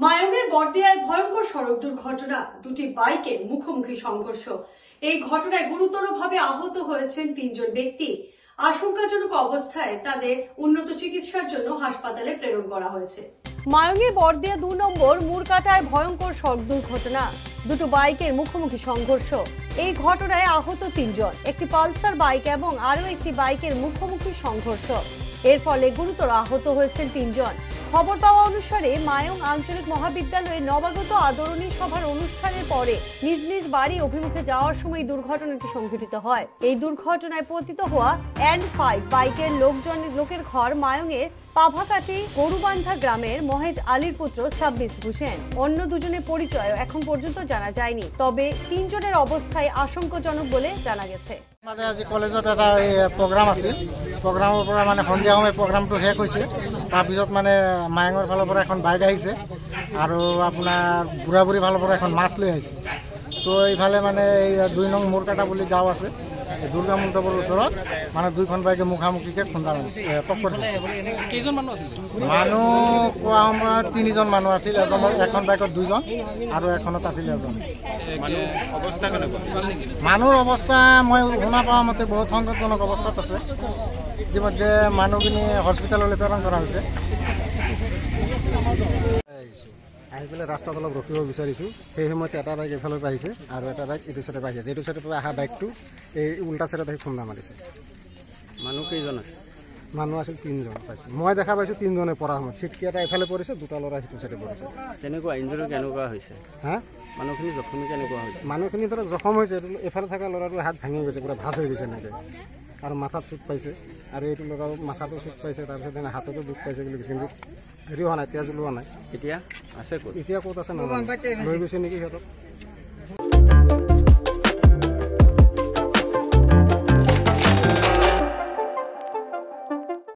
মায়ঙের বড়দিয়ায় ভয়ঙ্কর সড়ক দুর্ঘটনা, দুটি বাইকের মুখোমুখি সংঘর্ষ। এই ঘটনায় গুরুতরভাবে আহত হয়েছেন 3 জন ব্যক্তি। আশঙ্কাজনক অবস্থায় তাদের উন্নত চিকিৎসার জন্য হাসপাতালে প্রেরণ করা হয়েছে। মায়ঙের বড়দিয়া 2 নম্বর মুরকাটায় ভয়ঙ্কর সড়ক দুর্ঘটনা, দুটো বাইকের মুখোমুখি সংঘর্ষ। এই ঘটনায় আহত 3 জন, একটি পালসার বাইক এবং আরও একটি বাইকের মুখোমুখি সংঘর্ষ। এর ফলে গুরুতর আহত হয়েছেন 3 জন। খবর পাওয়া অনুসারে মায়ং আঞ্চলিক মহাবিদ্যালয়ে নবাগত আদরণী সভার অনুষ্ঠানের পরে নিজ নিজ বাড়ি অভিমুখে যাওয়ার সময় দুর্ঘটনাটি সংঘটিত হয়। এই দুর্ঘটনায় পতিত হওয়া N5 বাইকের লোকের ঘর মায়ংয়ের পাভাকাটি গরুবান্ধা গ্রামের মহেজ আলীর পুত্র সাব্বির হোসেন। অন্য দুজনের পরিচয় এখন পর্যন্ত জানা যায়নি, তবে 3 জনের অবস্থায় আশঙ্কাজনক বলে জানা গেছে। মানে আজি কলেজত এটা প্রোগ্রাম আছিল, প্ৰোগ্ৰামৰ পৰা মানে সন্ধিয়া সময় প্ৰোগ্ৰামটো শেষ হৈছে। তাৰপিছত মানে মায়ঙৰ ফালৰ পৰা এখন বাইক আহিছে আৰু আপোনাৰ বুঢ়া বুঢ়ী ফালৰ পৰা এখন মাছ লৈ আহিছে। তো এইফালে মানে এই 2 নং মুৰকাটা বুলি গাঁও আছে, দুৰ্গা মণ্ডপৰ ওচৰত মানে 2খন বাইকে মুখামুখিকে খুন্দা টক্কৰ দিছে। কেইজন মানুহ আছিল? মানুহ কোৱা সময়ত 3 জন মানুহ আছিল, এখন বাইকত 2 জন আৰু এখনত আছিল এজন। মানুহৰ অৱস্থা মই শুনা পোৱা মতে বহুত সংকটজনক অৱস্থাত আছে। ইতিমধ্যে মানুহখিনি হস্পিটেললৈ প্ৰেৰণ কৰা হৈছে। আহি পেলাই ৰাস্তাত অলপ ৰখিব বিচাৰিছোঁ, সেই সময়ত এটা বাইক এফালৰ পৰা আহিছে আৰু এটা বাইক এইটো চাইডৰ পৰা আহিছে। এইটো চাইডৰ পৰা অহা বাইকটো এই উল্টা চাইডত আহি খুন্দা মাৰিছে। মানুহ কেইজন আছে? মানুহ আছিল 3 জন পাইছোঁ, মই দেখা পাইছোঁ 3 জনে পৰা সময়ত। চিটকি এটা এফালে পৰিছে, 2টা ল'ৰা সিটো চাইডে পৰিছে। কেনেকুৱা ইঞ্জুৰি কেনেকুৱা হৈছে? হা, মানুহখিনি জখমী কেনেকুৱা হৈছে? মানুহখিনি ধৰক জখম হৈছে। এফালে থকা ল'ৰাটোৰ হাত ভাঙি গৈছে, পুৰা ভাঁজ হৈ গৈছে এনেকৈ, আৰু মাথাত চুট পাইছে। আৰু এইটো ল'ৰাও মাথাটো চুট পাইছে, তাৰপিছত হাততো দুখ পাইছে বুলি কৈছে, কিন্তু হেৰি হোৱা নাই, তেজ ওলোৱা নাই। এতিয়া আছে ক'ত? এতিয়া ক'ত আছে নাজানো, লৈ গৈছে নেকি সিহঁতক।